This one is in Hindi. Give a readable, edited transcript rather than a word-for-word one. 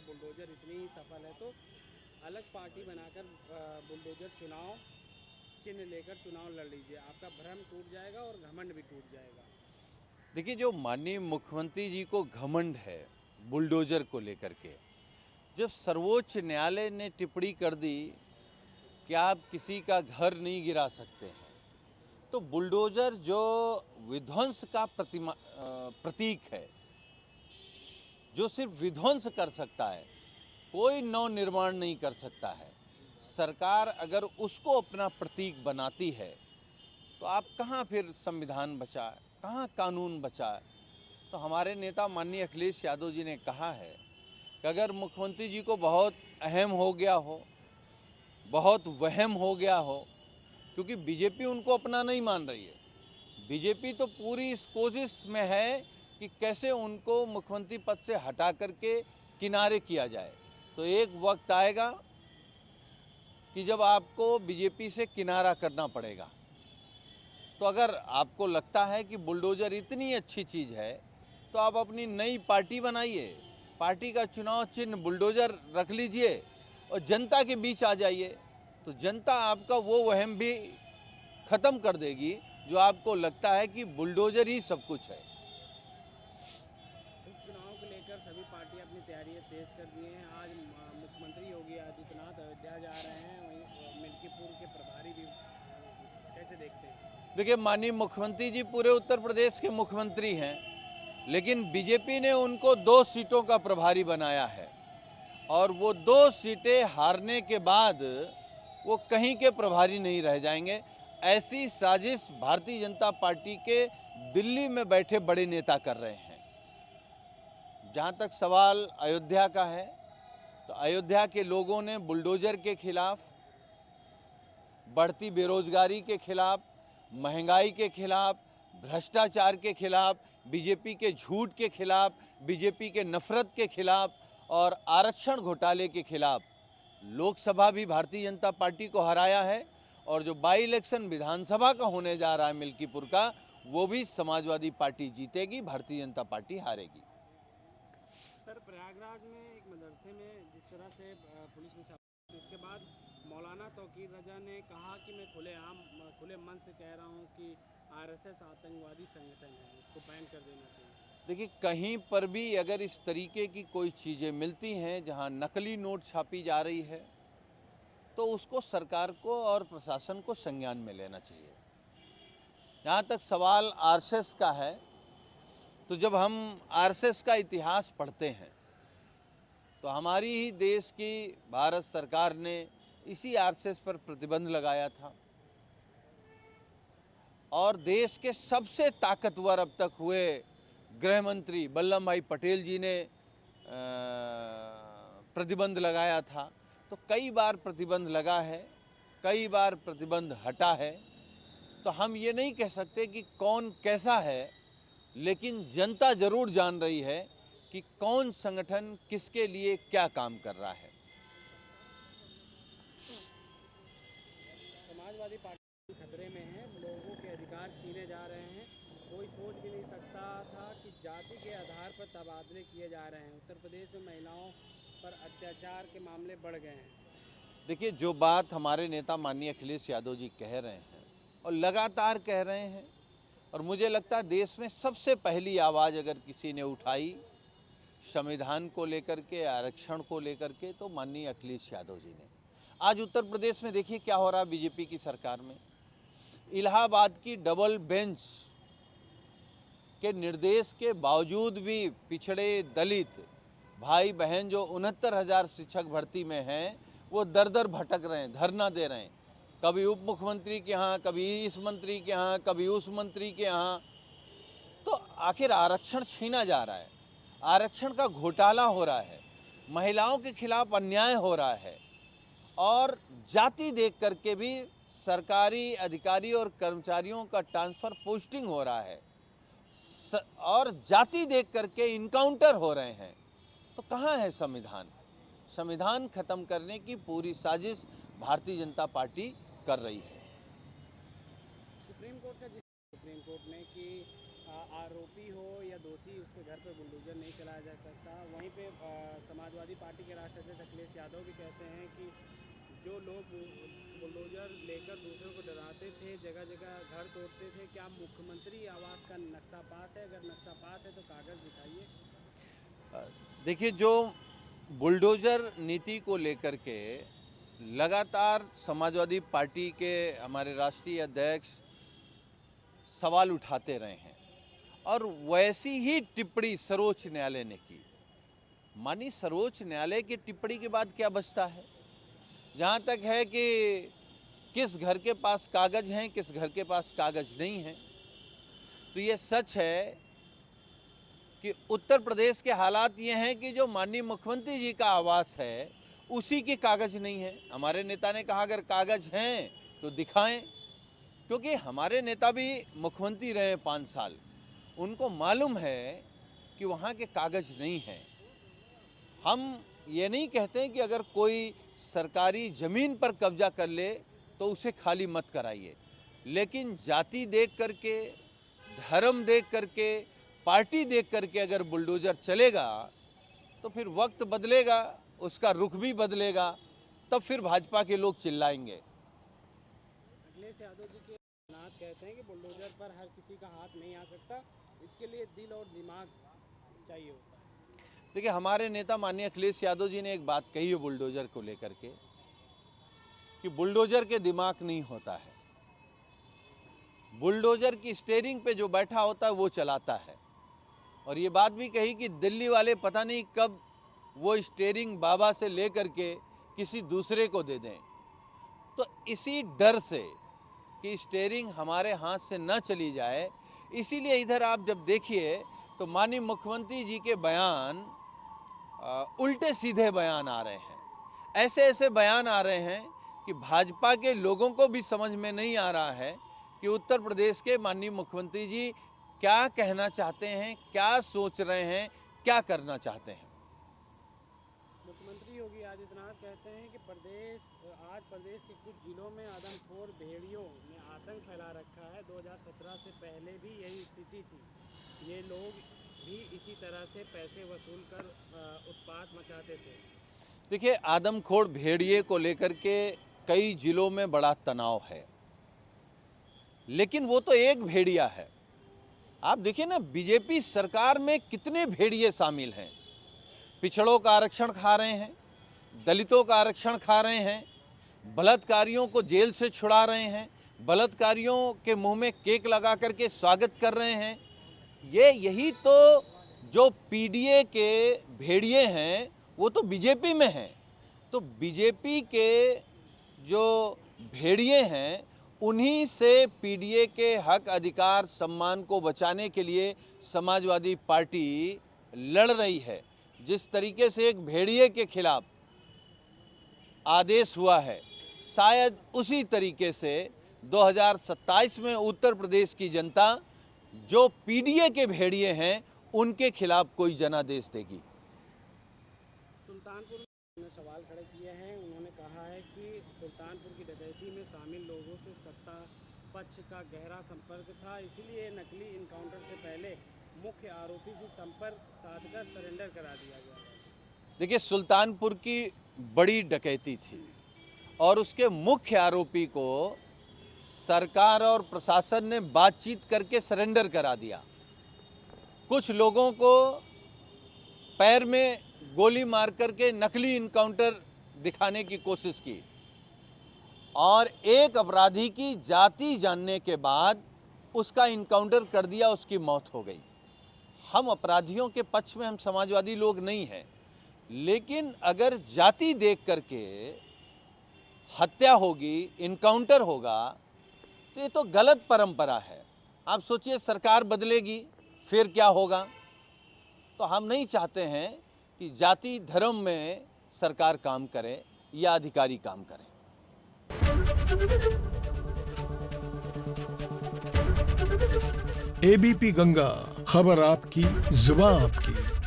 बुलडोजर इतनी ही सफल है, तो अलग पार्टी बनाकर बुलडोजर चुनाव चिन्ह लेकर चुनाव लड़ लीजिए, आपका भ्रम टूट जाएगा और घमंड भी टूट जाएगा। देखिए, जो माननीय मुख्यमंत्री जी को घमंड है बुलडोजर को लेकर के, जब सर्वोच्च न्यायालय ने टिप्पणी कर दी कि आप किसी का घर नहीं गिरा सकते हैं, तो बुलडोजर जो विध्वंस का प्रतीक है, जो सिर्फ विध्वंस कर सकता है, कोई नव निर्माण नहीं कर सकता है, सरकार अगर उसको अपना प्रतीक बनाती है तो आप कहाँ फिर संविधान बचा, कहाँ कानून बचा। तो हमारे नेता माननीय अखिलेश यादव जी ने कहा है कि अगर मुख्यमंत्री जी को बहुत अहम हो गया हो, बहुत वहम हो गया हो, क्योंकि बीजेपी उनको अपना नहीं मान रही है, बीजेपी तो पूरी इस कोशिश में है कि कैसे उनको मुख्यमंत्री पद से हटा करके किनारे किया जाए। तो एक वक्त आएगा कि जब आपको बीजेपी से किनारा करना पड़ेगा। तो अगर आपको लगता है कि बुलडोजर इतनी अच्छी चीज़ है तो आप अपनी नई पार्टी बनाइए, पार्टी का चुनाव चिन्ह बुलडोजर रख लीजिए और जनता के बीच आ जाइए। तो जनता आपका वो वहम भी ख़त्म कर देगी जो आपको लगता है कि बुलडोजर ही सब कुछ है। उपचुनाव को लेकर सभी पार्टियां अपनी तैयारियां तेज कर दी हैं। आज मुख्यमंत्री योगी आदित्यनाथ अयोध्या जा रहे हैं, वहीं मिल्कीपुर के प्रभारी भी, कैसे देखते हैं? देखिए, माननीय मुख्यमंत्री जी पूरे उत्तर प्रदेश के मुख्यमंत्री हैं, लेकिन बीजेपी ने उनको 2 सीटों का प्रभारी बनाया है और वो 2 सीटें हारने के बाद वो कहीं के प्रभारी नहीं रह जाएंगे। ऐसी साजिश भारतीय जनता पार्टी के दिल्ली में बैठे बड़े नेता कर रहे हैं। जहाँ तक सवाल अयोध्या का है, तो अयोध्या के लोगों ने बुलडोजर के खिलाफ, बढ़ती बेरोजगारी के खिलाफ, महंगाई के खिलाफ, भ्रष्टाचार के खिलाफ, बीजेपी के झूठ के खिलाफ, बीजेपी के नफरत के खिलाफ और आरक्षण घोटाले के खिलाफ लोकसभा भी भारतीय जनता पार्टी को हराया है और जो बाई इलेक्शन विधानसभा का होने जा रहा है मिल्कीपुर का, वो भी समाजवादी पार्टी जीतेगी, भारतीय जनता पार्टी हारेगी। सर, प्रयागराज में एक मदरसे में जिस तरह से पुलिस ने छापा, उसके बाद मौलाना तौकीर रजा ने कहा कि मैं खुले मन से कह रहा हूं कि आरएसएस आतंकवादी संगठन है, उसको बैन कर देना चाहिए। देखिए, कहीं पर भी अगर इस तरीके की कोई चीज़ें मिलती हैं जहां नकली नोट छापी जा रही है, तो उसको सरकार को और प्रशासन को संज्ञान में लेना चाहिए। जहाँ तक सवाल आरएसएस का है, तो जब हम आरएसएस का इतिहास पढ़ते हैं तो हमारी ही देश की भारत सरकार ने इसी आरएसएस पर प्रतिबंध लगाया था और देश के सबसे ताकतवर अब तक हुए गृह मंत्री वल्लभ भाई पटेल जी ने प्रतिबंध लगाया था। तो कई बार प्रतिबंध लगा है, कई बार प्रतिबंध हटा है। तो हम ये नहीं कह सकते कि कौन कैसा है, लेकिन जनता जरूर जान रही है कि कौन संगठन किसके लिए क्या काम कर रहा है। समाजवादी पार्टी खतरे में है, लोगों के अधिकार छीने जा रहे हैं। कोई सोच भी नहीं सकता था कि जाति के आधार पर तबादले किए जा रहे हैं। उत्तर प्रदेश में महिलाओं पर अत्याचार के मामले बढ़ गए हैं। देखिए, जो बात हमारे नेता माननीय अखिलेश यादव जी कह रहे हैं और लगातार कह रहे हैं, और मुझे लगता है देश में सबसे पहली आवाज़ अगर किसी ने उठाई संविधान को लेकर के, आरक्षण को लेकर के, तो माननीय अखिलेश यादव जी ने। आज उत्तर प्रदेश में देखिए क्या हो रहा है बीजेपी की सरकार में। इलाहाबाद की डबल बेंच के निर्देश के बावजूद भी पिछड़े दलित भाई बहन जो 69,000 शिक्षक भर्ती में हैं, वो दर दर भटक रहे हैं, धरना दे रहे हैं, कभी उप मुख्यमंत्री के यहाँ, कभी इस मंत्री के यहाँ, कभी उस मंत्री के यहाँ। तो आखिर आरक्षण छीना जा रहा है, आरक्षण का घोटाला हो रहा है, महिलाओं के खिलाफ अन्याय हो रहा है और जाति देख करके भी सरकारी अधिकारी और कर्मचारियों का ट्रांसफ़र पोस्टिंग हो रहा है और जाति देख करके इनकाउंटर हो रहे हैं। तो कहाँ है संविधान? संविधान खत्म करने की पूरी साजिश भारतीय जनता पार्टी कर रही है। सुप्रीम कोर्ट ने कि आरोपी हो या दोषी उसके घर पे बुलडोजर नहीं चलाया जा सकता। वहीं पे समाजवादी पार्टी के राष्ट्रीय अध्यक्ष अखिलेश यादव भी कहते हैं कि जो लोग बुलडोजर लेकर दूसरों को डराते थे, जगह जगह घर तोड़ते थे, क्या मुख्यमंत्री आवास का नक्शा पास है? अगर नक्शा पास है तो कागज़ दिखाइए। देखिए, जो बुलडोजर नीति को लेकर के लगातार समाजवादी पार्टी के हमारे राष्ट्रीय अध्यक्ष सवाल उठाते रहे हैं और वैसी ही टिप्पणी सर्वोच्च न्यायालय ने की। मानी सर्वोच्च न्यायालय की टिप्पणी के बाद क्या बचता है? जहाँ तक है कि किस घर के पास कागज हैं, किस घर के पास कागज नहीं है, तो ये सच है कि उत्तर प्रदेश के हालात ये हैं कि जो माननीय मुख्यमंत्री जी का आवास है उसी के कागज नहीं है। हमारे नेता ने कहा अगर कागज हैं तो दिखाएं, क्योंकि हमारे नेता भी मुख्यमंत्री रहे 5 साल, उनको मालूम है कि वहाँ के कागज नहीं हैं। हम ये नहीं कहते कि अगर कोई सरकारी ज़मीन पर कब्जा कर ले तो उसे खाली मत कराइए, लेकिन जाति देख करके, धर्म देख करके, पार्टी देख करके अगर बुलडोजर चलेगा तो फिर वक्त बदलेगा, उसका रुख भी बदलेगा, तब फिर भाजपा के लोग चिल्लाएंगे। अखिलेश यादव जी के नाथ कहते हैं कि बुलडोजर पर हर किसी का हाथ नहीं आ सकता, इसके लिए दिल और दिमाग चाहिए होता है। देखिए, हमारे नेता माननीय अखिलेश यादव जी ने एक बात कही है बुलडोजर को लेकर के कि बुलडोजर के दिमाग नहीं होता है, बुलडोजर की स्टीयरिंग पे जो बैठा होता है वो चलाता है। और ये बात भी कही कि दिल्ली वाले पता नहीं कब वो स्टीयरिंग बाबा से लेकर के किसी दूसरे को दे दें। तो इसी डर से कि स्टीयरिंग हमारे हाथ से न चली जाए, इसीलिए इधर आप जब देखिए तो माननीय मुख्यमंत्री जी के बयान उल्टे सीधे बयान आ रहे हैं, ऐसे ऐसे बयान आ रहे हैं कि भाजपा के लोगों को भी समझ में नहीं आ रहा है कि उत्तर प्रदेश के माननीय मुख्यमंत्री जी क्या कहना चाहते हैं, क्या सोच रहे हैं, क्या करना चाहते हैं। मुख्यमंत्री योगी आदित्यनाथ कहते हैं कि आज प्रदेश के कुछ जिलों में आदमखोर भेड़ियों ने आतंक फैला रखा है। 2017 से पहले भी यही स्थिति थी, ये लोग भी इसी तरह से पैसे वसूल कर उत्पात मचाते थे। देखिए, आदमखोर भेड़िए को लेकर के कई जिलों में बड़ा तनाव है, लेकिन वो तो एक भेड़िया है। आप देखिए ना, बीजेपी सरकार में कितने भेड़िए शामिल हैं। पिछड़ों का आरक्षण खा रहे हैं, दलितों का आरक्षण खा रहे हैं, बलात्कारियों को जेल से छुड़ा रहे हैं, बलात्कारियों के मुंह में केक लगा करके स्वागत कर रहे हैं। यही तो जो पीडीए के भेड़िए हैं वो तो बीजेपी में हैं। तो बीजेपी के जो भेड़िए हैं उन्हीं से पीडीए के हक, अधिकार, सम्मान को बचाने के लिए समाजवादी पार्टी लड़ रही है। जिस तरीके से एक भेड़िए के खिलाफ आदेश हुआ है, शायद उसी तरीके से 2027 में उत्तर प्रदेश की जनता जो पीडीए के भेड़िए हैं उनके खिलाफ कोई जनादेश देगी। सुल्तानपुर में सवाल खड़े किए हैं। उन्होंने कहा है कि सुल्तानपुर की डकैती में शामिल लोगों से सत्ता पक्ष का गहरा संपर्क था, इसीलिए नकली इनकाउंटर से पहले मुख्य आरोपी से संपर्क साधकर सरेंडर करा दिया गया। देखिए, सुल्तानपुर की बड़ी डकैती थी और उसके मुख्य आरोपी को सरकार और प्रशासन ने बातचीत करके सरेंडर करा दिया। कुछ लोगों को पैर में गोली मार करके नकली इनकाउंटर दिखाने की कोशिश की और एक अपराधी की जाति जानने के बाद उसका इनकाउंटर कर दिया, उसकी मौत हो गई। हम अपराधियों के पक्ष में हम समाजवादी लोग नहीं हैं, लेकिन अगर जाति देख करके हत्या होगी, इनकाउंटर होगा, तो ये तो गलत परंपरा है। आप सोचिए, सरकार बदलेगी फिर क्या होगा। तो हम नहीं चाहते हैं कि जाति धर्म में सरकार काम करे या अधिकारी काम करें। एबीपी गंगा, खबर आपकी, जुबान आपकी।